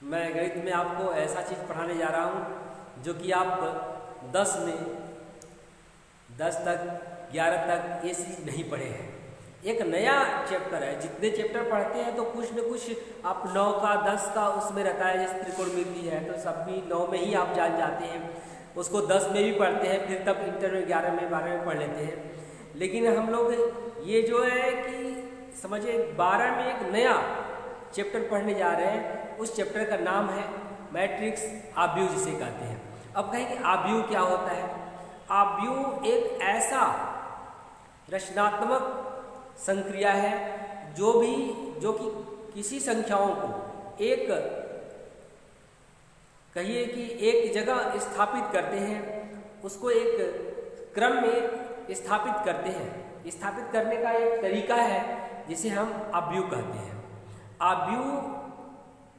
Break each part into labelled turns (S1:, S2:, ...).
S1: मैं गणित में आपको ऐसा चीज़ पढ़ाने जा रहा हूँ जो कि आप 10 में 10 तक 11 तक ये चीज़ नहीं पढ़े हैं। एक नया चैप्टर है। जितने चैप्टर पढ़ते हैं तो कुछ न कुछ आप 9 का 10 का उसमें रहता है। जैसे त्रिकोणमिति है तो सब भी 9 में ही आप जान जाते हैं, उसको 10 में भी पढ़ते हैं, फिर तब इंटर में 11 में 12 में पढ़ लेते हैं। लेकिन हम लोग ये जो है कि समझिए 12 में एक नया चैप्टर पढ़ने जा रहे हैं। उस चैप्टर का नाम है मैट्रिक्स आव्यूह, जिसे कहते हैं। अब कहें कि आव्यूह क्या होता है। आव्यूह एक ऐसा रचनात्मक संक्रिया है जो कि किसी संख्याओं को एक कहिए कि एक जगह स्थापित करते हैं, उसको एक क्रम में स्थापित करते हैं। स्थापित करने का एक तरीका है जिसे हम आव्यूह कहते हैं। आव्यूह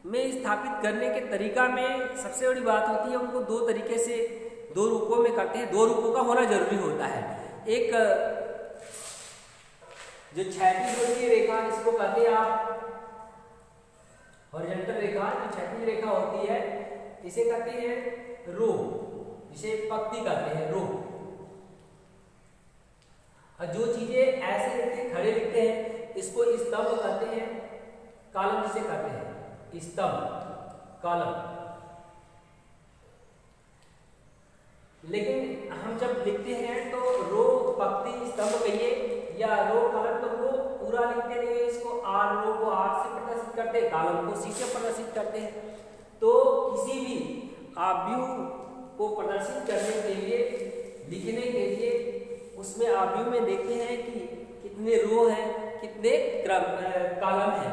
S1: में स्थापित करने के तरीका में सबसे बड़ी बात होती है, उनको दो तरीके से 2 रूपों में करते हैं। 2 रूपों का होना जरूरी होता है। एक जो क्षैतिज होती है रेखा, इसको कहते हैं आप हॉरिजॉन्टल रेखा। जो क्षैतिज रेखा होती है इसे कहते हैं रो, जिसे पंक्ति कहते हैं रो। और जो चीजें ऐसे लिखते खड़े लिखते हैं इसको स्तंभ कहते हैं। कॉलम जिसे कहते हैं स्तंभ, कॉलम। लेकिन हम जब लिखते हैं तो रो, पंक्ति, स्तंभ कहिए या रो कॉलम, तो वो पूरा लिखते नहीं है। इसको आर, रो को आर से प्रदर्शित करते हैं, कॉलम को सी से प्रदर्शित करते हैं। तो किसी भी आव्यूह को प्रदर्शित करने के लिए, लिखने के लिए, उसमें आव्यूह में देखते हैं कि कितने रो हैं, कितने कॉलम हैं,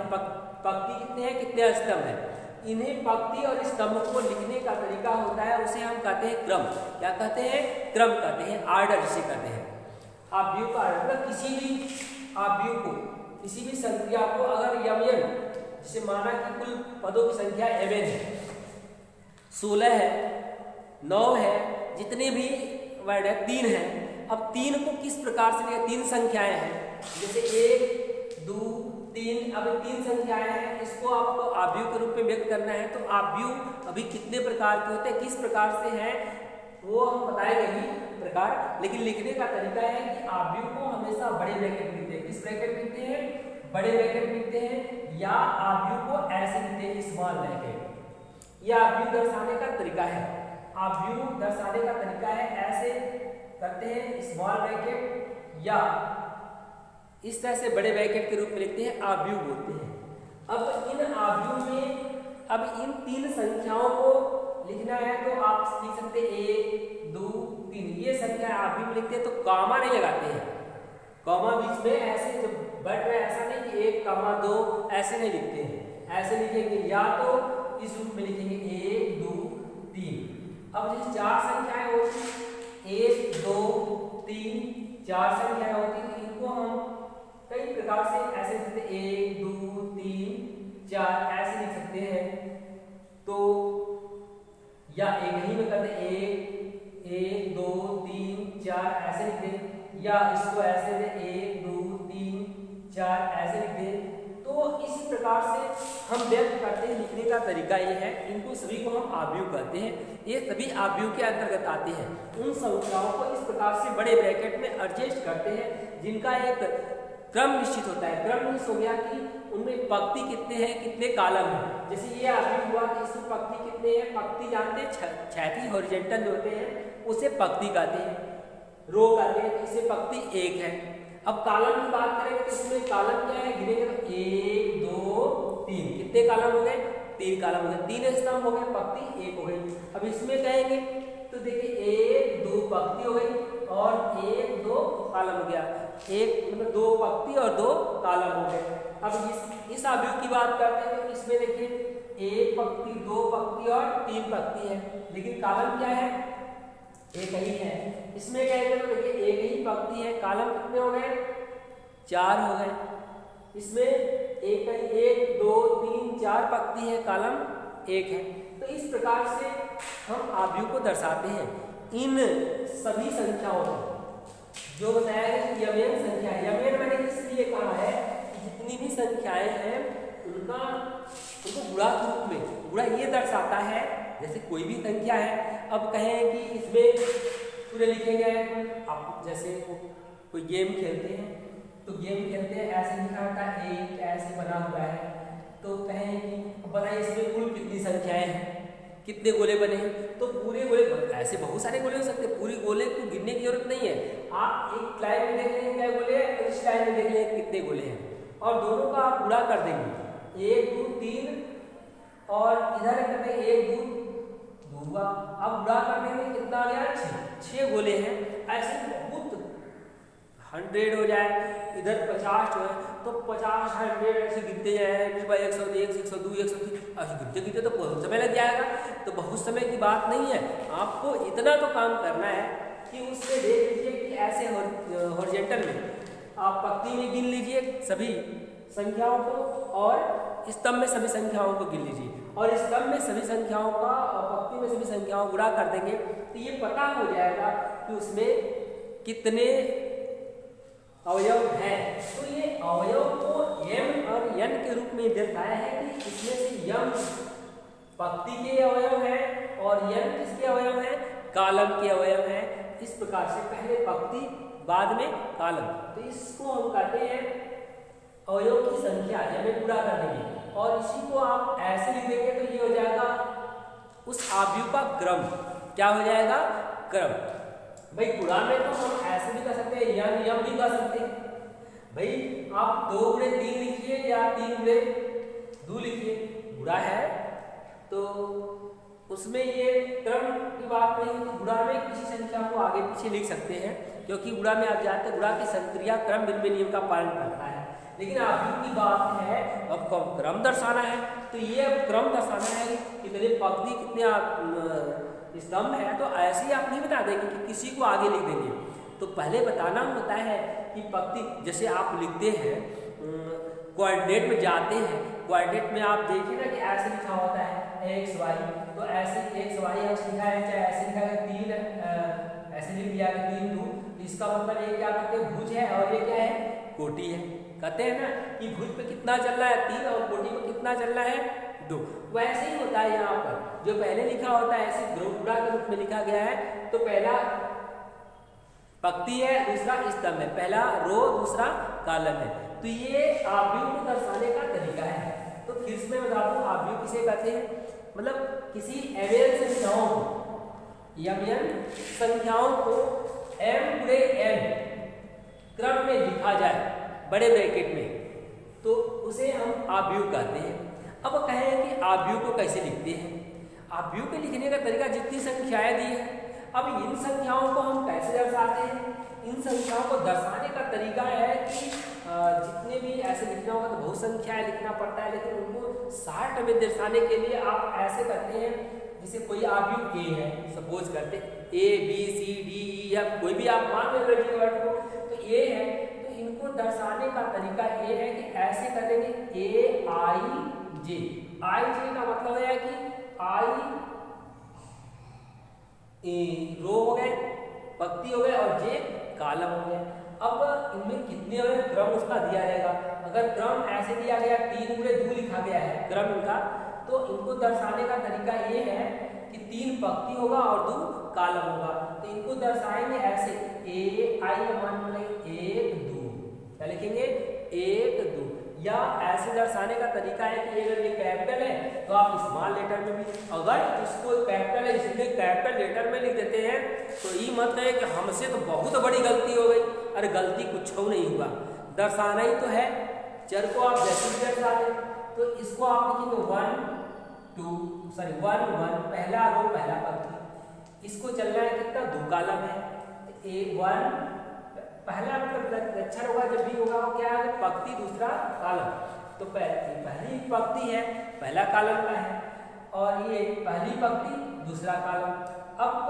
S1: पंक्ति कितने हैं, कितने स्तंभ हैं। इन्हें पंक्ति और स्तंभ को लिखने का तरीका होता है, उसे हम कहते हैं क्रम। क्या कहते हैं? क्रम कहते हैं, आर्डर जिसे कहते हैं। आव्यूह का मतलब किसी भी आव्यूह को, किसी भी संख्या को अगर mn, जिसे माना कि कुल पदों की संख्या mn है, 16 है, 9 है, जितने भी वर्ड है, 3 है। अब 3 को किस प्रकार से लिखें? 3 संख्याएं हैं, जैसे 1, 2, 3। अब 3 संख्याएं हैं, इसको आपको आव्यूह के रूप में व्यक्त करना है। तो आव्यूह अभी कितने प्रकार के होते हैं, किस प्रकार से हैं, वो हम बताएंगे ही प्रकार। लेकिन लिखने का तरीका है कि आव्यूह को हमेशा बड़े ब्रैकेट में लिखते हैं। किस ब्रैकेट में लिखते हैं? बड़े ब्रैकेट में लिखते हैं। या आव्यूह को ऐसे लिखते हैं, स्मॉल ब्रैकेट। यह आव्यूह दर्शाने का तरीका है। आव्यूह दर्शाने का तरीका है, ऐसे करते हैं स्मॉल ब्रैकेट, या इस तरह से बड़े ब्रैकेट के रूप में लिखते हैं, आव्यूह बोलते हैं। अब इन आव्यूह में अब इन 3 संख्याओं को लिखना है तो आप लिख सकते हैं 1, 2, 3। ये संख्या आव्यूह में लिखते हैं तो कॉमा नहीं लगाते हैं। कॉमा बीच में ऐसे जो बढ़ रहा है, ऐसा नहीं कि 1, 2 ऐसे नहीं लिखते हैं। ऐसे लिखेंगे या तो इस रूप में लिखेंगे 1, 2, 3। अब जैसे 4 संख्याएं होती, 1, 2, 3, 4 संख्याएं होती, तो इनको हम कई प्रकार से ऐसे लिखते हैं, 1, 2, 3, 4 ऐसे लिख सकते हैं। तो या एक ही में करते 1, 2, 3, 4 ऐसे लिख दें, या इसको ऐसे दे 1, 2, 3, 4 ऐसे लिख दें। तो इसी प्रकार से हम व्यक्त करते हैं। लिखने का तरीका ये है। इनको सभी को हम आव्यूह कहते हैं। ये सभी आव्यूह के अंतर्गत आते हैं। उन संख्याओं को इस प्रकार से बड़े ब्रैकेट में एडजस्ट करते हैं जिनका एक क्रम निश्चित होता है। क्रम निश्चित हो गया कि उनमें पंक्ति कितने हैं, कितने कॉलम हैं। जैसे ये आव्यूह हुआ कि इसमें पंक्ति कितने हैं। पंक्ति जानते हैं, क्षैतिज हॉरिजॉन्टल जो होते हैं उसे पंक्ति कहते हैं, रो कहते हैं। तो इसे पंक्ति 1 है। अब कॉलम की बात करेंगे तो इसमें कॉलम क्या है, गिनेंगे तो 1, 2, 3। कितने कॉलम हो गए? 3 कॉलम हो गए। 3 स्तंभ हो गए, पंक्ति 1 हो गई। अब इसमें कहेंगे तो देखिए 1, 2 पंक्ति हो गई और 1, 2 कॉलम हो गया। 1 मतलब 2 पंक्ति और 2 कॉलम हो गए। अब इस आव्यूह की बात करते हैं तो इसमें देखिए 1 पंक्ति, 2 पंक्ति और 3 पंक्ति है। लेकिन कॉलम क्या है? एक ही है। इसमें कहेंगे तो देखिए एक ही पंक्ति है, कॉलम कितने हो गए? 4 हो गए। इसमें एक 2, 3, 4 पंक्ति है, कॉलम 1 है। तो इस प्रकार से हम आव्यूह को दर्शाते हैं। इन सभी संख्याओं को जो बताया है कि mn संख्या है। mn मैंने इसलिए कहा है कि जितनी भी संख्याएं हैं उनको गुणा के रूप में गुणा ये दर्शाता है, जैसे कोई भी संख्या है, अब कहें कि इसमें पूरे लिखेंगे, आप जैसे कोई गेम खेलते हैं तो गेम खेलते हैं ऐसे लिखा होता है, एक ऐसे बना हुआ है, तो कहें कि बताइए इसमें कुल कितनी संख्याएं हैं, कितने गोले बने हैं, तो पूरे गोले, ऐसे बहुत सारे गोले हो सकते हैं, पूरी गोले को गिनने की जरूरत नहीं है, आप एक लाइन में देख लेंगे क्या गोले हैं, इस लाइन में देख लेंगे कितने गोले हैं, और दोनों का आप गुणा कर देंगे, 1 2 3 और इधर करते हैं 1 2 2, अब गुणा करने में कितना आ गया, 6 गोले हैं, ऐसे बहुत 100 हो जाए, इधर 50 जो है तो 50 100 ऐसे गिनते जाए, 101 102 103 ऐसे गिनते गिनते तो बहुत समय लग जाएगा, तो बहुत समय की बात नहीं है, आपको इतना तो काम करना है कि उससे देख लीजिए कि ऐसे हॉरिजॉन्टल में आप पंक्ति में गिन लीजिए सभी संख्याओं को और स्तंभ में सभी संख्याओं को गिन लीजिए, और स्तंभ में सभी संख्याओं का और पंक्ति में सभी संख्याओं गुणा कर देंगे तो ये पता हो जाएगा कि उसमें कितने अवयव हैं। तो ये अवयव को m और n के रूप में दर्शाया है कि इसमें से m पंक्ति के अवयव हैं और n किसके अवयव हैं, कॉलम के अवयव हैं। इस प्रकार से पहले पंक्ति बाद में कॉलम, तो इसको हम कहते हैं अवयव की संख्या, हमें पूरा कर देंगे, और इसी को आप ऐसे लिख देंगे तो ये हो जाएगा उस आव्यूह का क्रम, क्या हो जाएगा, क्रम। भाई गुणा में तो हम ऐसे भी कर सकते हैं, यम भी कर सकते हैं, भाई आप 2 गुणे 3 लिखिए या 3 गुणे 2 लिखिए, गुणा है तो उसमें ये क्रम की बात नहीं है, गुणा में किसी संख्या को आगे पीछे लिख सकते हैं, क्योंकि गुणा में आप जानते हैं गुणा की संक्रिया क्रम बिल्कुल नियम का पालन करता है, लेकिन आव्यूह की बात है अब क्रम दर्शाना है, तो ये अब क्रम दर्शाना है कि कितने पंक्ति कितने स्तंभ है, तो ऐसे ही आप नहीं बता देंगे कि किसी को आगे लिख देंगे, तो पहले बताना होता है कि पंक्ति, जैसे आप लिखते हैं कोऑर्डिनेट में जाते हैं, कोऑर्डिनेट में आप देखिए ना कि ऐसे लिखा होता है एक्स वाई, तो ऐसे एक्स वाई एक्स लिखा है, चाहे ऐसे लिखा है 3 ऐसे लिख दिया 3 2, तो इसका मतलब ये क्या कहते हैं, भुज है और ये क्या है, कोटि है। कहते हैं ना कि भुज पे कितना चल रहा है 3 और कोटि पे कितना चल रहा है 2, वैसे ही होता है यहाँ पर, जो पहले लिखा होता है ऐसे गुणा के रूप में लिखा गया है, तो पहला पंक्ति है, दूसरा स्तंभ है, पहला रो दूसरा कॉलम है, तो ये आव्यूह को दर्शाने का तरीका है। तो फिर से मैं बता दूं आव्यूह किसे कहते हैं, मतलब किसी एवेन संख्याओं को संख्याओं को m गुणे n क्रम में लिखा जाए बड़े ब्रैकेट में, तो उसे हम आव्यूह कहते हैं। अब कहें कि आव्यूह को कैसे लिखते हैं, आव्यूह के लिखने का तरीका जितनी संख्याएं दी है, अब इन संख्याओं को हम कैसे दर्शाते हैं, इन संख्याओं को दर्शाने का तरीका है कि जितने भी ऐसे लिखना होगा तो बहुत संख्याएं लिखना पड़ता है, लेकिन उनको शार्ट में दर्शाने के लिए आप ऐसे करते हैं, जैसे कोई आव्यूह ए है, सपोज करते A B C D E F, कोई भी आप मान लो वर्ड को, तो A है, तो इनको दर्शाने का तरीका ये है कि ऐसे करेंगे A I J, I J का मतलब है कि I रो हो गए, पंक्ति हो गए और J कॉलम हो गए। अब इनमें कितने हो गए, क्रम उसका दिया जाएगा, अगर क्रम ऐसे दिया गया 3 गुणे 2 लिखा गया है क्रम इनका, तो इनको दर्शाने का तरीका ये है कि 3 पंक्ति होगा और 2 कॉलम होगा, तो इनको दर्शाएंगे ऐसे A I का मान बोलेंगे 1 2, क्या लिखेंगे 1 2, या ऐसे दर्शाने का तरीका है कि अगर ये कैपिटल है तो आप स्मॉल लेटर में भी, अगर इसको कैपिटल है इसलिए कैपिटल लेटर में लिख देते हैं, तो ये मत है कि हमसे तो बहुत बड़ी गलती हो गई, अरे गलती कुछ नहीं हुआ, दर्शाना ही तो है, चर को आप जैसे भी दर्शा दें, तो इसको आप लिखेंगे 1 1 पहला रो पहला पंक्ति, इसको चलना है कितना 2 कॉलम है, A1 पहला मतलब अक्षर होगा जब भी होगा वो क्या है पंक्ति दूसरा कॉलम, तो पहली पंक्ति है पहला कॉलम का है और ये पहली पंक्ति दूसरा कॉलम। अब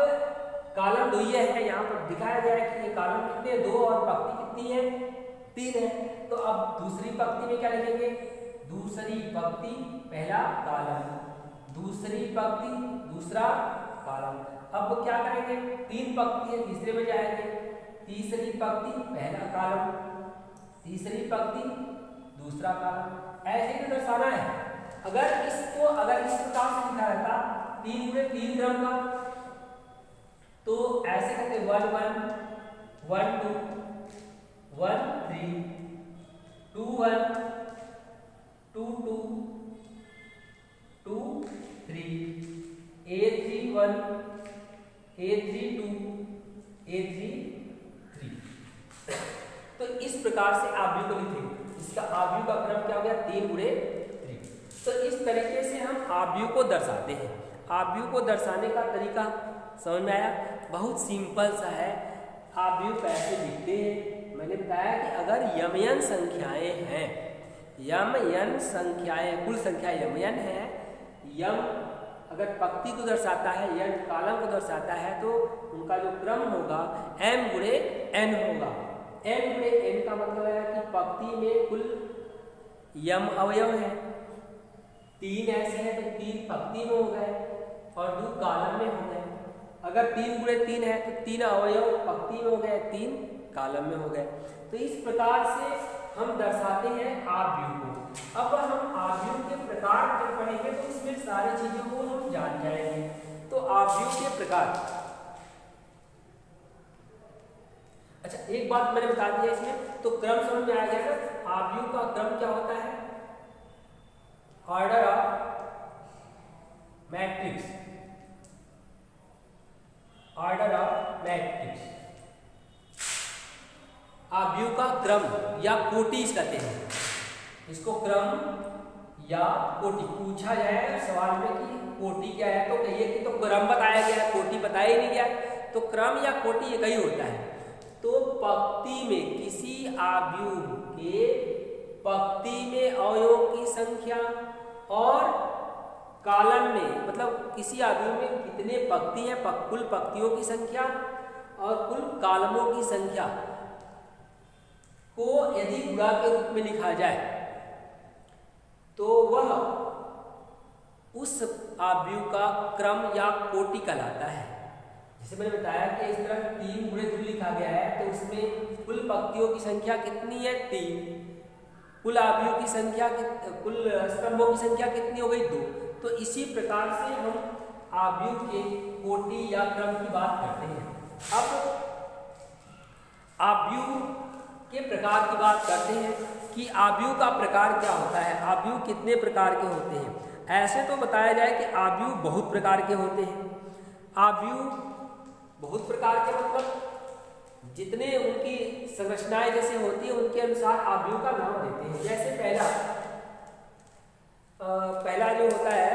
S1: कॉलम 2 है, यहाँ पर दिखाया गया है कि ये कॉलम कितने 2 और पंक्ति कितनी है 3 है, तो अब दूसरी पंक्ति में क्या लिखेंगे, दूसरी पंक्ति पहला कॉलम, दूसरी पंक्ति दूसरा कॉलम। अब क्या करेंगे 3 पंक्ति है, तीसरे में जाएंगे, तीसरी पंक्ति पहला कॉलम, तीसरी पंक्ति दूसरा कॉलम, ऐसे ही दर्शाना है। अगर इस प्रकार से 3 गुणे 3 क्रम का, तो ऐसे करते 1 1 1 2 1 3 2 1 2 2 2 3 A 3 1 A 3 2 A 3 3। तो इस प्रकार से आव्यूह को लिखेंगे। इसका आव्यूह का क्रम क्या हो गया 3 गुणे 3। तो इस तरीके से हम आव्यूह को दर्शाते हैं। आव्यूह को दर्शाने का तरीका समझ में आया? बहुत सिंपल सा है। आव्यूह कैसे लिखते हैं मैंने बताया कि अगर यमयन संख्याएं हैं, यमयन संख्याएं, कुल संख्या यमयन है, यम अगर पंक्ति को दर्शाता है, यन कॉलम को दर्शाता है, तो उनका जो क्रम होगा m गुणे n होगा। m गुणे n का मतलब है कि पंक्ति में कुल यम अवयव है, 3 ऐसे हैं तो 3 पंक्ति में हो गए और 2 कॉलम में हो गए। अगर 3 गुणे 3 है तो 3 अवयव पंक्ति में हो गए, 3 कॉलम में हो गए। तो इस प्रकार से हम दर्शाते हैं आव्यूह को। अब हम आव्यूह के प्रकार जब पढ़ेंगे तो इसमें सारी चीजों को हम जान जाएंगे। तो आव्यूह के प्रकार, अच्छा एक बात मैंने बता दिया इसमें, तो क्रम समझ में आ गया ना। आव्यूह का क्रम क्या होता है? Order of matrix, order of matrix. आव्यूह का क्रम या कोटि कहते हैं इसको, क्रम या कोटि। पूछा जाए सवाल में कि कोटि क्या है तो कहिए कि तो क्रम बताया गया है, कोटि बताया ही नहीं गया। तो क्रम या कोटि एक ही होता है। तो पंक्ति में किसी आव्यूह के पंक्ति में अवयवों की संख्या और कॉलम में, मतलब किसी आव्यूह में कितने पंक्ति हैं, कुल पंक्तियों की संख्या और कुल कॉलमों की संख्या को यदि गुणा के रूप में लिखा जाए तो वह उस आव्यूह का क्रम या कोटि कहलाता है। जैसे मैंने बताया कि इस तरह 3 गुणे 2 लिखा गया है तो उसमें कुल पंक्तियों की संख्या कितनी है 3, कुल आव्यूह की संख्या, कुल स्तंभों की संख्या कितनी हो गई 2। तो इसी प्रकार से हम आव्यूह के कोटि या क्रम की बात करते हैं। अब आव्यूह के प्रकार की बात करते हैं कि आव्यूह का प्रकार क्या होता है, आव्यूह कितने प्रकार के होते हैं। ऐसे तो बताया जाए कि आव्यूह बहुत प्रकार के होते हैं। आव्यूह बहुत प्रकार के मतलब जितने उनकी संरचनाएं जैसे होती है उनके अनुसार आव्यूह का नाम देते हैं। जैसे पहला जो होता है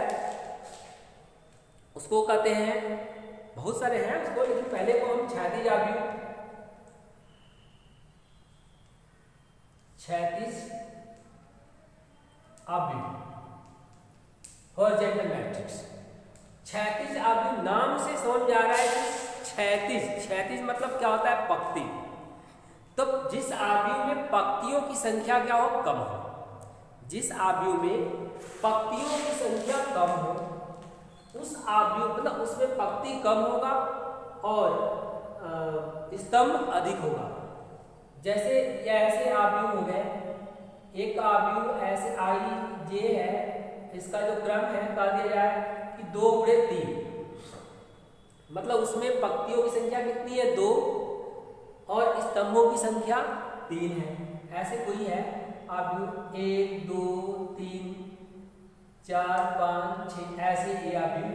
S1: उसको कहते हैं, बहुत सारे हैं उसको, लेकिन पहले को हम क्षैतिज आव्यूह, क्षैतिज आव्यूह, हॉरिजॉन्टल मैट्रिक्स। क्षैतिज आव्यूह नाम से समझ में आ रहा है कि क्षैतिज, क्षैतिज मतलब क्या होता है पंक्ति। तो जिस आव्यूह में पंक्तियों की संख्या क्या हो कम हो, जिस आव्यूह में पंक्तियों की संख्या कम हो उस आव्यूह मतलब उसमें पंक्ति कम होगा और स्तंभ अधिक होगा। जैसे ये ऐसे आव्यूह हो गए, एक आव्यूह ऐसे आई जे है, इसका जो क्रम है कह दिया जाए कि 2 गुणे 3, मतलब उसमें पंक्तियों की संख्या कितनी है 2 और स्तंभों की संख्या 3 है। ऐसे कोई है आव्यूह 1 2 3 4 5 6, ऐसे ये आव्यूह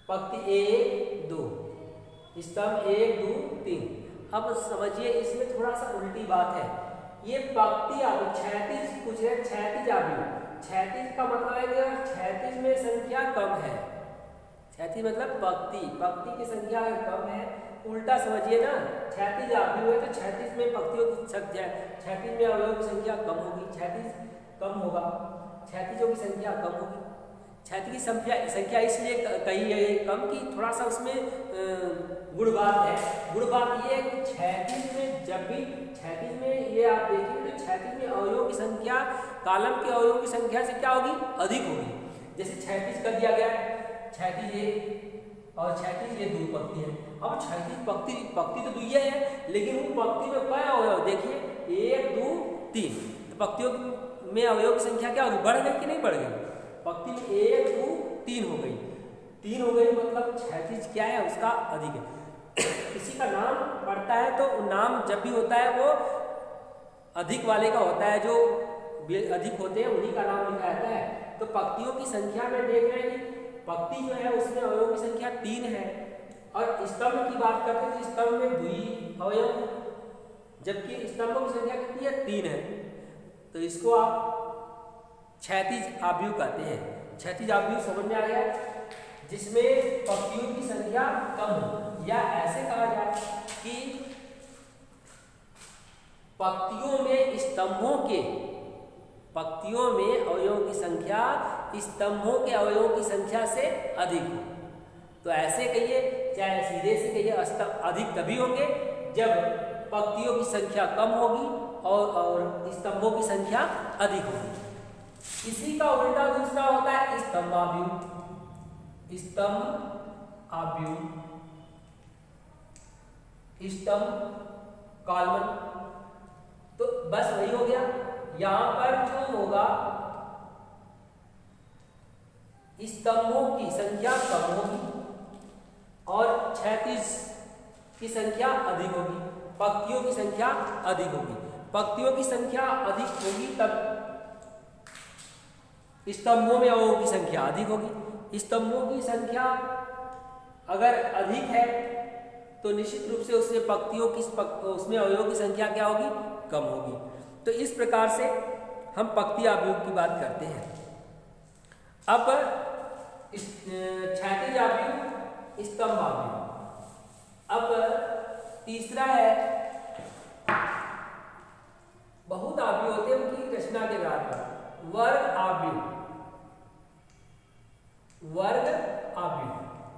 S1: पंक्ति 1 2, स्तंभ 1 2 3। अब समझिए इसमें थोड़ा सा उल्टी बात है। ये पंक्ति आव्यूह क्षैतिज पूछ रहे, क्षैतिज आव्यूह, क्षैतिज का मतलब है कि क्षैतिज में संख्या कम है। क्षैतिज मतलब पंक्ति, पंक्ति की संख्या अगर कम है, उल्टा समझिए ना, क्षैतिज आव्यूह है तो क्षैतिज में पंक्तियों की संख्या, क्षैतिज में अवयवों की संख्या कम होगी, क्षैतिज कम होगा, क्षैतिजों की संख्या कम होगी। क्षैतिज की संख्या इसलिए कही है कम कि थोड़ा सा उसमें गुण बात है। गुण बात ये है कि क्षैतिज में जब भी क्षैतिज में ये आप देखेंगे तो क्षैतिज में अवयवों की संख्या कॉलम के अवयवों की संख्या से क्या होगी अधिक होगी। जैसे क्षैतिज कर दिया गया, क्षैतिज एक और क्षैतिज ये 2 पंक्ति है। अब क्षैतिज पंक्ति तो 2 है, लेकिन उन पंक्ति में क्या अवयव देखिए 1 2 3, तो पंक्तियों में अवयव की संख्या क्या होगी बढ़ गई कि नहीं बढ़ गई। पंक्ति में 1 2 3 हो गई। 3 हो गई, मतलब क्षैतिज क्या है उसका अधिक है। किसी का नाम पड़ता है तो नाम जब भी होता है वो अधिक वाले का होता है, जो अधिक होते हैं उन्हीं का नाम लिखा जाता है। तो पंक्तियों की संख्या में देख रहे हैं कि पंक्ति जो है उसमें अवयवों की संख्या 3 है, और स्तंभ की बात करते हैं तो स्तंभ में द्वि अवयव, जबकि स्तंभों की संख्या कितनी है? 3 है। तो इसको आप क्षैतिज आव्यूह कहते हैं। क्षैतिज आव्यूह समझ में आ गया, जिसमें पंक्तियों की संख्या कम हो, या ऐसे कहा जाए कि पंक्तियों में अवयवों की संख्या स्तंभों के अवयवों की संख्या से अधिक हो। तो ऐसे कहिए, चाहे सीधे से कहिए, अधिक तभी होंगे जब पंक्तियों की संख्या कम होगी और स्तंभों की संख्या अधिक होगी। इसी का उल्टा दूसरा होता है स्तंभ आव्यूह। स्तंभ आव्यूह, स्तंभ कॉलम। तो बस वही हो गया, यहां पर जो होगा स्तंभों की संख्या कम होगी और क्षैतिज की संख्या अधिक होगी, पंक्तियों की संख्या अधिक होगी। पंक्तियों की संख्या अधिक होगी तब स्तंभों में अवयवों की संख्या अधिक होगी। स्तंभों की संख्या अगर अधिक है तो निश्चित रूप से उसमें पंक्तियों की उसमें अवयवों की संख्या क्या होगी? कम होगी। तो इस प्रकार से हम पंक्ति आव्यूह की बात करते हैं। अब क्षैतिज आव्यूह, स्तंभ आव्यूह। अब तीसरा है, बहुत आव्यूह होते हैं उनकी रचना के आधार पर। वर्ग आव्यूह। वर्ग आव्यूह,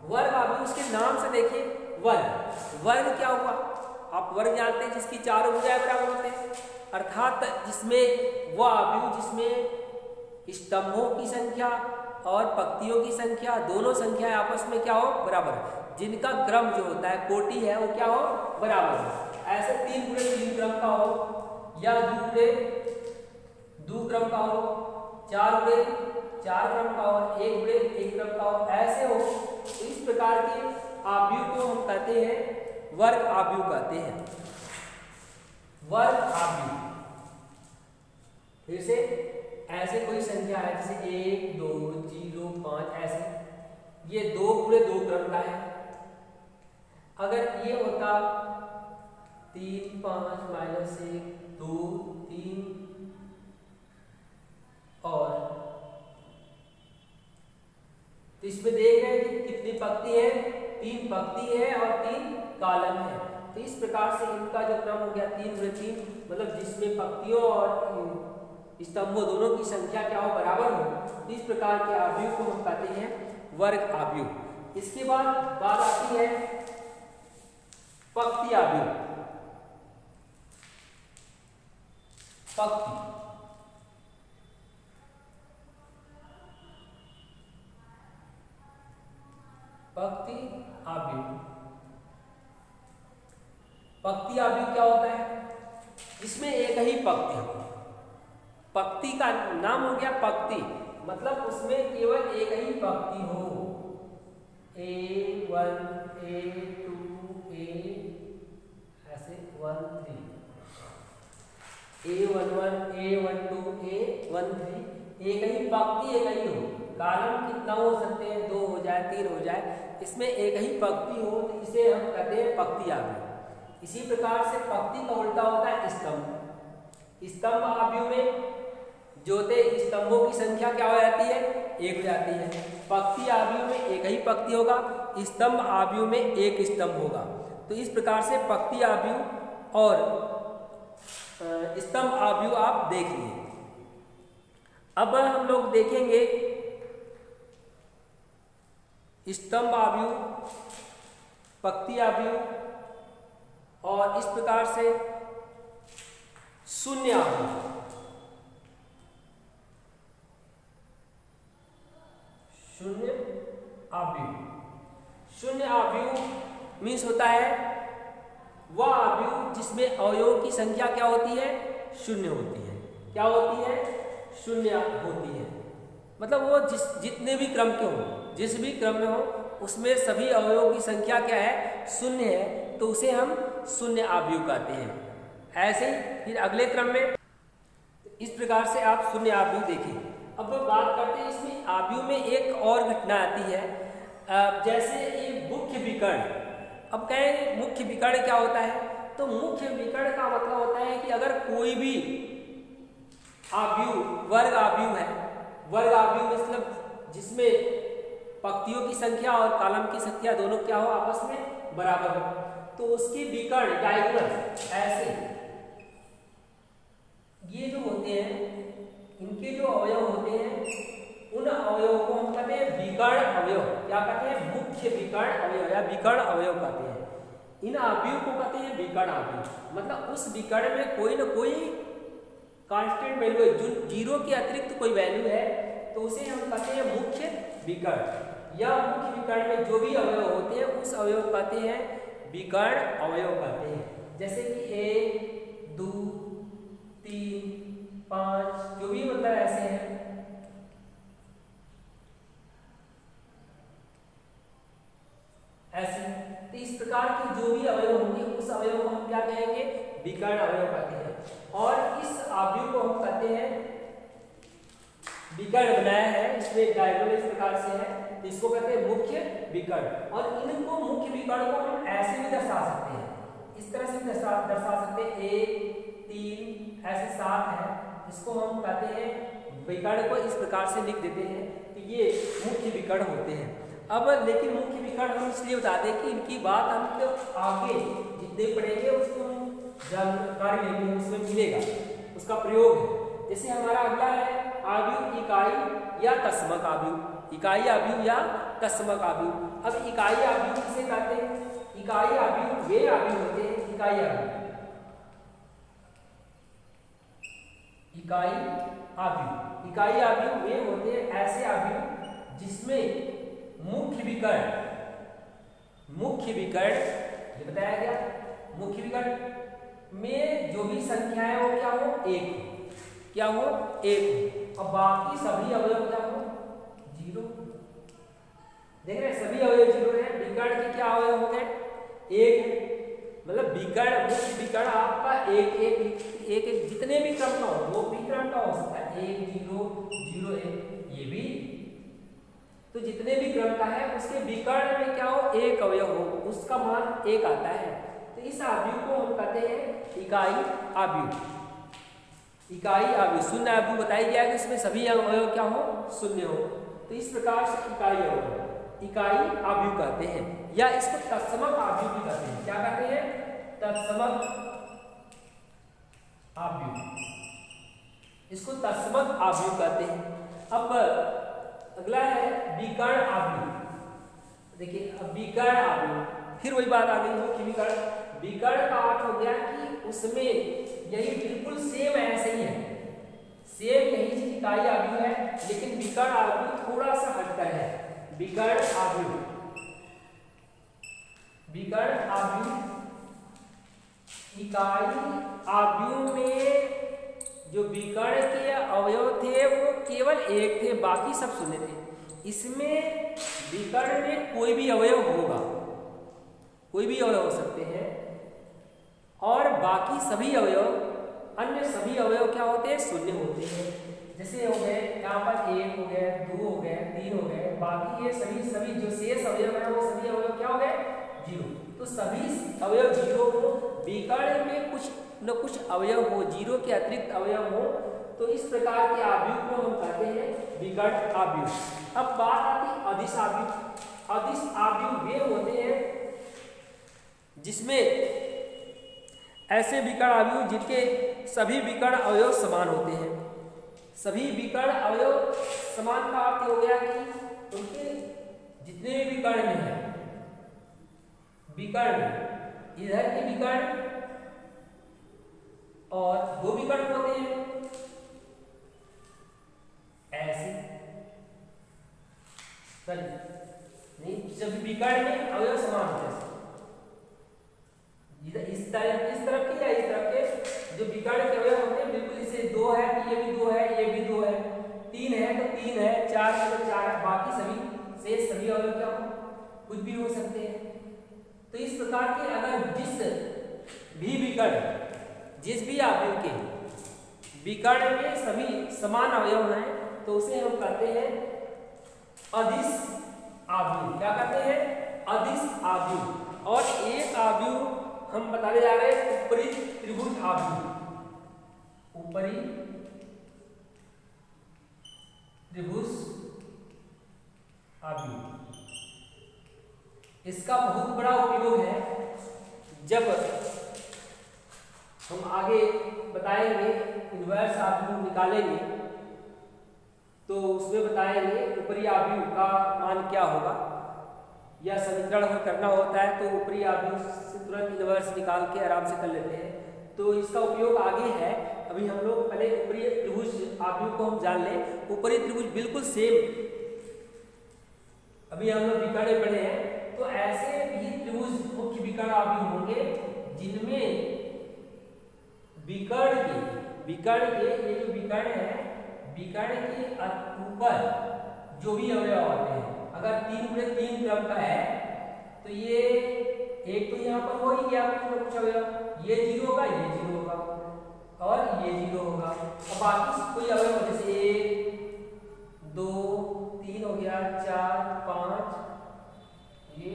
S1: वर्ग आव्यूह उसके नाम से देखिए, वर्ग क्या हुआ? आप वर्ग जानते हैं जिसकी चारों भुजाएं बराबर होते हैं, अर्थात जिसमें वह आव्यूह जिसमें स्तंभों की संख्या और पंक्तियों की संख्या दोनों संख्याएं आपस में क्या हो? बराबर, जिनका क्रम जो होता है, कोटि है, वो क्या हो? बराबर हो। ऐसे 3 गुणे 3 क्रम का हो, या 2 गुणे 2 क्रम का हो, 4 गुणे 4 क्रम का हो, 1 गुणे 1 क्रम का हो, ऐसे हो। तो इस प्रकार के आव्यूह को हम कहते हैं वर्ग आव्यूह कहते हैं। वर्ग आव्यूह। फिर से ऐसे कोई संख्या है जैसे 1 2 0 5, ऐसे ये 2 गुणे 2 क्रम का है। अगर ये होता 3 5 -1 2 3 और, तो इसमें देख रहे हैं कि कितनी पंक्ति है? 3 पंक्ति है और 3 कॉलम है। तो इस प्रकार से इनका जो क्रम हो गया 3 गुणे 3, मतलब जिसमें पंक्तियों और स्तंभों दोनों की संख्या क्या हो? बराबर हो। इस प्रकार के आव्यूह को हम कहते हैं वर्ग आव्यूह। इसके बाद बात आती है पंक्ति आव्यूह। पंक्ति आव्यूह। पंक्ति आव्यूह क्या होता है? इसमें एक ही पंक्ति हो, पंक्ति का नाम हो गया पंक्ति, मतलब उसमें केवल एक ही पंक्ति हो। A1 A2 A ऐसे 1 3, A11 A12 A13, एक ही पंक्ति एक ही हो। कॉलम कितना हो सकते हैं? 2 हो जाए 3 हो जाए, इसमें एक ही पंक्ति हो, तो इसे हम कहते हैं पंक्ति आव्यूह। इसी प्रकार से पंक्ति का उल्टा होता है स्तंभ। स्तंभ आव्यूह में जो होते स्तंभों की संख्या क्या हो जाती है? 1 हो जाती है। पंक्ति आव्यूह में एक ही पंक्ति होगा, स्तंभ आव्यूह में एक स्तंभ होगा। तो इस प्रकार से पंक्ति आव्यूह और स्तंभ आव्यूह आप देख लिए। अब हम लोग देखेंगे स्तंभ आव्यूह, पंक्ति आव्यूह और इस प्रकार से शून्य आव्यूह। शून्य आव्यूह, शून्य आव्यूह मीन्स होता है वह आव्यूह जिसमें अवयवों की संख्या क्या होती है? शून्य होती है। क्या होती है? शून्य होती है। मतलब वो जितने भी क्रम के हो, जिस भी क्रम में हो, उसमें सभी अवयवों की संख्या क्या है, शून्य है, तो उसे हम शून्य आव्यूह कहते हैं। ऐसे ही फिर अगले क्रम में इस प्रकार से आप शून्य आव्यूह देखें। अब बात करते हैं इसमें आव्यूह में एक और घटना आती है, जैसे ये मुख्य विकर्ण। अब कहें मुख्य विकर्ण क्या होता है, तो मुख्य विकर्ण का मतलब होता है कि अगर कोई भी आव्यूह वर्ग आव्यूह है, वर्ग आव्यूह मतलब जिसमें पंक्तियों की संख्या और कॉलम की संख्या दोनों क्या हो, आपस में बराबर हो, तो उसकी विकर्ण डायगोनल ऐसे ये जो होते हैं, इनके जो अवयव होते हैं, उन अवयवों को हम कहते हैं विकर्ण अवयव। क्या कहते हैं, मुख्य विकर्ण अवयव या विकर्ण अवयव कहते हैं। इन आव्यूह को कहते हैं विकर्ण आव्यूह। मतलब उस विकर्ण में कोई ना कोई कांस्टेंट वैल्यू है, जो जीरो के अतिरिक्त कोई वैल्यू है, तो उसे हम कहते हैं मुख्य विकर्ण। या मुख्य विकर्ण में जो भी अवयव होते हैं उस अवयव को कहते हैं विकर्ण अवयव कहते हैं। जैसे कि 1 2 3 5 जो भी मतलब ऐसे हैं, ऐसे। तो इस प्रकार के जो भी अवयव होंगे उस अवयव को हम क्या कहेंगे, विकर्ण अवयव कहते हैं। और इस आव्यूह को हम कहते हैं विकर्ण बनाया है, इसमें डायगोनल इस प्रकार से है, इसको कहते हैं मुख्य विकर्ण। और इनको मुख्य विकर्ण को हम ऐसे भी दर्शा सकते हैं, इस तरह से दर्शा सकते हैं। 1 3 ऐसे 7 है, इसको हम कहते हैं विकर्ण को इस प्रकार से लिख देते हैं कि ये मुख्य विकर्ण होते हैं। अब लेकिन मुख्य विकर्ण हम इसलिए बता दें कि इनकी बात हम तो आगे जितने पढ़ेंगे उसको हम जानकारी लेंगे, उसमें मिलेगा, उसका प्रयोग है। जैसे हमारा अगला है आव्यूह इकाई या तस्मक आव्यूह। इकाई आव्यूह या तस्मक आव्यूह। अब इकाई आव्यूह किसे कहते हैं, इकाई आव्यूह वे आव्यूह होते हैं, इकाई आव्यूह, इकाई आव्यूह, इकाई आव्यूह वे होते हैं ऐसे आव्यूह जिसमें मुख्य विकर्ण, मुख्य विकर्ण ये बताया गया, मुख्य विकर्ण में जो भी संख्या है वो क्या हो, 1, क्या हो 1, और बाकी सभी अवयव क्या हो 0। देख रहे हैं सभी अवयव 0 है। विकर्ण के क्या अवयव हो गए, 1, मतलब विकर्ण मुख्य विकर्ण आपका 1 जितने भी क्रम का हो, वो भी क्रम का हो सकता है, 1 0 0 1 ये भी, तो जितने भी क्रम का है उसके विकर्ण में क्या हो, 1 अवयव हो, उसका मान 1 आता है। तो इस आव्यूह को हम कहते हैं इकाई आव्यूह, इकाई आव्यूह। शून्य आव्यूह बताई गया कि इसमें सभी अवयव क्या हो, शून्य हो। तो इस प्रकार से इकाई अवयव, इकाई आव्यूह कहते हैं, या इसको तत्समक आव्यूह भी कहते हैं। क्या कहते हैं, तत्समक आव्यूह, इसको तत्समक आव्यूह कहते हैं। अब अगला है विकर्ण आव्यूह। देखिए अब विकर्ण आव्यूह, फिर वही बात आ गई, मुख्य विकर्ण। विकर्ण का अर्थ हो गया कि उसमें यही बिल्कुल सेम ऐसे ही है, सेम यही चीज इकाई आव्यूह है, लेकिन विकर्ण आव्यूह थोड़ा सा हटकर है। विकर्ण आव्यूह, विकर्ण आव्यूह, इकाई आव्यूह में जो विकर्ण के अवयव थे वो केवल 1 थे, बाकी सब शून्य थे। इसमें विकर्ण में कोई भी अवयव होगा, कोई भी अवयव हो सकते हैं, और बाकी सभी अवयव, अन्य सभी अवयव क्या होते हैं, शून्य होते हैं। जैसे हो गए यहाँ पर 1 हो गए, 2 हो गए, 3 हो गए, बाकी ये सभी जो शेष अवयव है वो सभी अवयव क्या हो गए, 0। तो सभी अवयव 0 हो, विकर्ण में कुछ न कुछ अवयव हो, 0 के अतिरिक्त अवयव हो, तो इस प्रकार के आव्यूह को हम कहते हैं विकर्ण आव्यूह। अब बात आती है अदिश आव्यूह। अदिश आव्यूह वे होते हैं जिसमें ऐसे विकर्ण आव्यूह जिनके सभी विकर्ण अवयव समान होते हैं। सभी विकर्ण अवयव समान का अर्थ हो गया कि उनके जितने भी विकर्ण में है, विकर्ण इधर के विकर्ण और 2 विकर्ण होते हैं ऐसे, नहीं जब विकर्ण में अवयव समान होते हैं, इस तरफ के या इस तरफ के जो विकर्ण के अवयव होते हैं बिल्कुल, इसे 2 है तो ये भी 2 है, ये भी 2 है, 3 है तो 3 है, 4 मतलब 4, बाकी सभी से सभी अवयव क्या हो, कुछ भी हो सकते हैं। तो इस प्रकार के अगर जिस भी अवयव के विकर्ण में सभी समान अवयव हैं तो उसे हम कहते हैं अदिश आव्यूह। क्या कहते हैं? अदिश आव्यूह। और एक आव्यूह हम बताने जा रहे हैं ऊपरी त्रिभुज आव्यूह। ऊपरी त्रिभुज आव्यूह, इसका बहुत बड़ा उपयोग है। जब हम आगे बताएंगे इनवर्स आव्यूह निकालेंगे तो उसमें बताएंगे ऊपरी आव्यूह का मान क्या होगा, या समीकरण करना होता है तो ऊपरी आव्यूह से तुरंत इनवर्स निकाल के आराम से कर लेते हैं। तो इसका उपयोग आगे है। अभी हम लोग पहले ऊपरी त्रिभुज आव्यूह को हम जान लें। ऊपरी त्रिभुज बिल्कुल सेम, अभी हम लोग विकर्ण पढ़े हैं, तो ऐसे भी त्रिभुज मुख्य विकर्ण आव्यूह होंगे जिनमें विकर्ण के ये जो विकर्ण है, विकर्ण के ऊपर जो भी अवयव आते हैं, अगर 3 क्रम का है तो ये एक तो यहाँ पर हो ही गया कुछ अवयव, ये 0 होगा, ये 0 होगा और ये 0 होगा। अब बाकी कोई अवयव जैसे 1 2 3 हो गया, 4 5 ये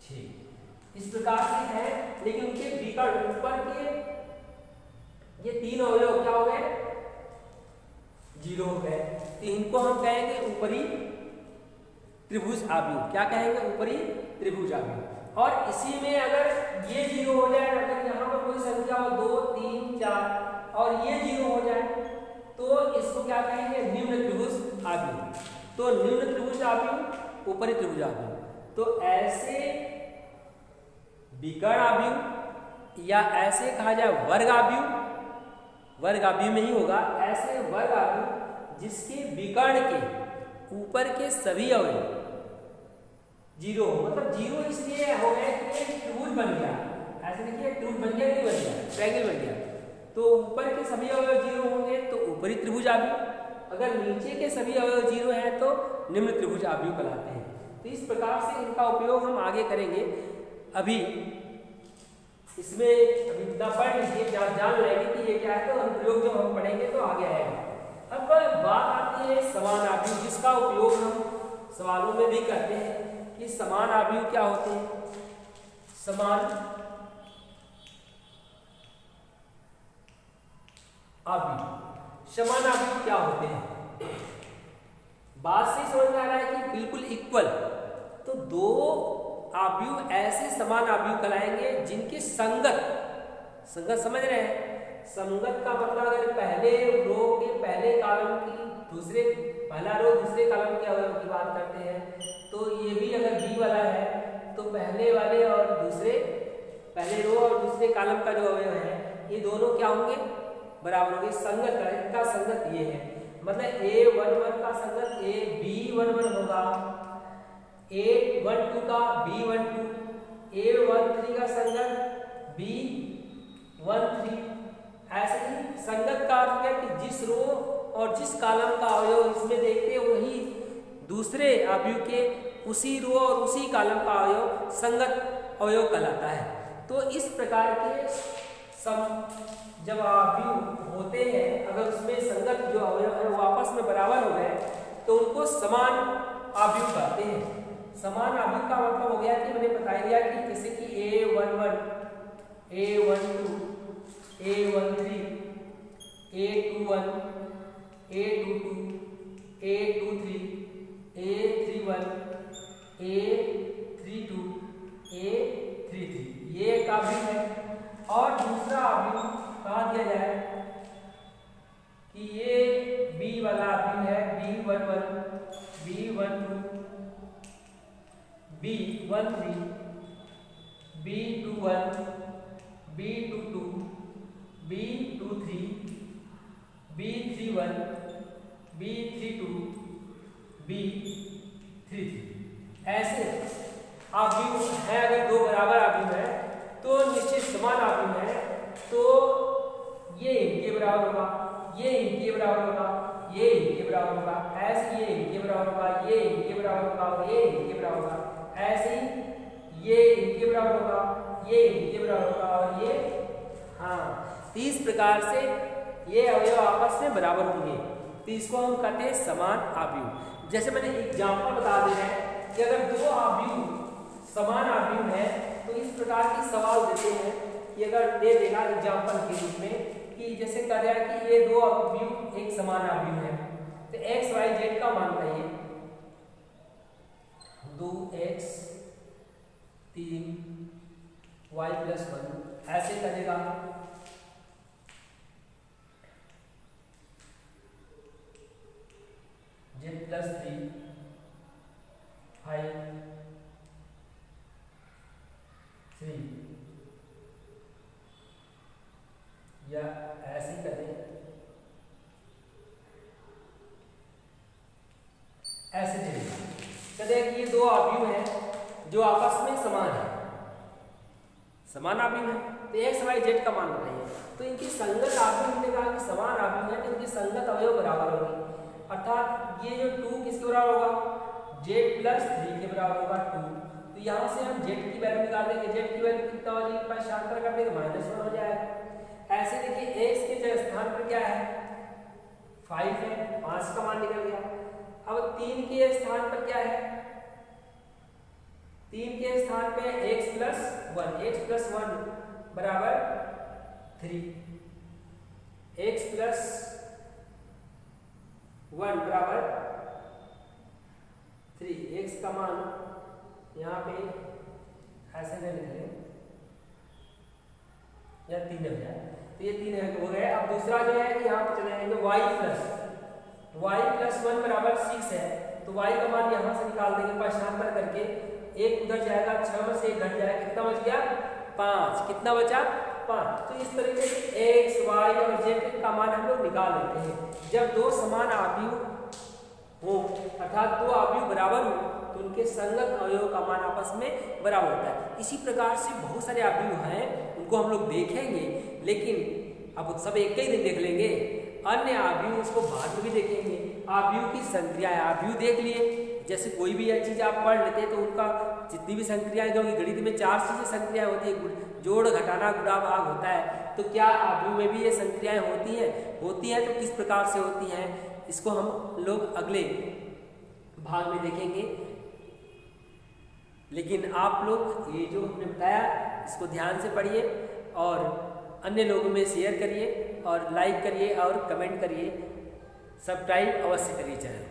S1: 6, इस प्रकार से है। लेकिन उनके विकर्ण ऊपर के ये 3 अवयव क्या हो गए, 0 हो गए। तो इनको हम कहेंगे ऊपरी त्रिभुज आव्यूह। क्या कहेंगे? ऊपरी त्रिभुज आव्यूह। और इसी में अगर ये 0 हो जाए, अगर यहाँ पर कोई संख्या हो 2 3 4 और ये 0 हो जाए तो इसको क्या कहेंगे? निम्न त्रिभुज आव्यूह। तो निम्न त्रिभुज आव्यूह, ऊपरी त्रिभुज आव्यूह। तो ऐसे विकर्ण आव्यूह या ऐसे कहा जाए वर्ग आव्यूह, वर्ग आव्यूह में ही होगा, ऐसे वर्ग आव्यूह जिसके विकर्ण के ऊपर के सभी अवयव 0 हो, मतलब 0 इसलिए हो गया कि एक त्रिभुज बन गया। ऐसे देखिए त्रिभुज बन गया, नहीं बन गया, ट्रायंगल बन गया। तो ऊपर के सभी अवयव 0 होंगे तो ऊपरी त्रिभुज आव्यूह, अगर नीचे के सभी अवयव 0 हैं तो निम्न त्रिभुज आव्यूह कहलाते हैं। तो इस प्रकार से इनका उपयोग हम आगे करेंगे। अभी इसमें अभी इतना पढ़ लीजिए, जान लेंगे कि ये क्या है, तो अनुप्रयोग जब हम पढ़ेंगे तो आगे आएगा। अब बात आती है समान आव्यूह, जिसका उपयोग हम सवालों में भी करते हैं कि समान आव्यूह क्या होते हैं। समान आव्यूह, समान आव्यूह क्या होते हैं? बात से समझ में आ रहा है कि बिल्कुल इक्वल। तो दो आव्यूह ऐसे समान आव्यूह कहलाएंगे जिनके संगत समझ रहे हैं? संगत का मतलब अगर पहले रो के पहले कॉलम की दूसरे, पहला रो दूसरे कॉलम के अवयव की बात करते हैं तो ये भी अगर बी वाला है तो पहले वाले और दूसरे, पहले रो और दूसरे कॉलम का जो अवयव है ये दोनों क्या होंगे? बराबर होंगे। संगत का, इनका संगत ये है, मतलब A11 का संगत AB11 होगा, A12 का B12, A13 का संगत B13। ऐसे ही संगत का अर्थ है कि जिस रो और जिस कॉलम का अवयव इसमें देखते हैं वही दूसरे आव्यूह के उसी रो और उसी कॉलम का अवयव संगत अवयव कहलाता है। तो इस प्रकार के जब आव्यूह होते हैं, अगर उसमें संगत जो अवयव है वो आपस में बराबर हो गए तो उनको समान आव्यूह कहते हैं। समान आव्यूह का मतलब हो गया कि मैंने बता दिया कि जैसे कि A11, A12, A13, A21, A22, A23, A31, A32, A33, ये एक आव्यूह है। और दूसरा आव्यूह कहा दिया जाए कि ये B वाला आव्यूह है, B11, B12, B13, B21, B22, B23, B31, B32, B33, ऐसे आव्यूह है। अगर दो बराबर आव्यूह है तो निश्चित समान आव्यूह है तो ये इनके बराबर होगा, ये इनके बराबर होगा, ये इनके बराबर होगा, ऐसे ये इनके बराबर होगा, ये इनके बराबर होगा और ये इनके बराबर होगा, ऐसे ही ये इनके बराबर होगा, ये इनके बराबर होगा और ये, हाँ, तो इस प्रकार से ये अवयव आपस में बराबर होंगे, तो इसको हम कहते हैं समान आव्यूह। जैसे मैंने एग्जाम्पल बता दिया है कि अगर दो आव्यूह समान आव्यूह है तो इस प्रकार की सवाल देते हैं कि अगर दे देगा एग्जाम्पल के रूप में कि जैसे कह रहा है कि ये दो आव्यूह एक समान आव्यूह है, तो एक्स वाई जेड का मान बताइए, 2x 3y + 1 ऐसे करेगा, z + 3 5 3 या ऐसे ही कर दें, ऐसे चलेगा। कहते हैं कि ये दो आव्यूह हैं जो आपस में समान है, समान आव्यूह है, तो एक्स वाई जेड का मान बताइए, तो इनकी संगत आव्यूह, हमने कहा कि समान आव्यूह है तो इनकी संगत अवयव बराबर होगी, अर्थात ये जो 2 किसके बराबर होगा, z + 3 के बराबर होगा 2, तो यहाँ से हम z की वैल्यू निकाल देंगे, z की वैल्यू कितना हो जाएगी, पक्षांतर कर देंगे -1 हो जाएगा। ऐसे देखिए x के स्थान पर क्या है 5 है, 5 का मान निकल गया। अब 3 के स्थान पर क्या है, 3 के स्थान पे x + 1 बराबर 3, x + 1 बराबर 3, x का मान यहाँ पे ऐसे नहीं लिखेंगे या 3 हो जाए, तो ये 3 हो गए। अब दूसरा जो है कि यहाँ पे चले जाएंगे y + 1 बराबर 6 है, तो y का मान यहाँ से निकाल देंगे पक्षांतर करके, एक उधर जाएगा, 6 में से 1 घट जाएगा, कितना बच गया 5, कितना बचा 5। तो इस तरीके से x y और z का मान हम लोग निकाल लेते हैं। जब दो समान आव्यूह हो अर्थात दो आव्यूह बराबर हो तो उनके संगत अवयव का मान आपस में बराबर होता है। इसी प्रकार से बहुत सारे आव्यूह हैं, उनको हम लोग देखेंगे, लेकिन अब सब एक ही दिन देख लेंगे, अन्य आव्यूह उसको बाद में भी देखेंगे। आव्यूह की संक्रियाएं, आव्यूह देख लिए, जैसे कोई भी चीज आप पढ़ लेते हैं तो उनका जितनी भी संक्रियाएं, क्योंकि गणित में 4 चीजें संक्रियाएं होती है, जोड़ घटाना गुणा भाग होता है, तो क्या आव्यूह में भी ये संक्रियाएं होती हैं तो किस प्रकार से होती हैं, इसको हम लोग अगले भाग में देखेंगे। लेकिन आप लोग ये जो हमने बताया इसको ध्यान से पढ़िए और अन्य लोगों में शेयर करिए और लाइक करिए और कमेंट करिए, सब्सक्राइब अवश्य करिए चैनल।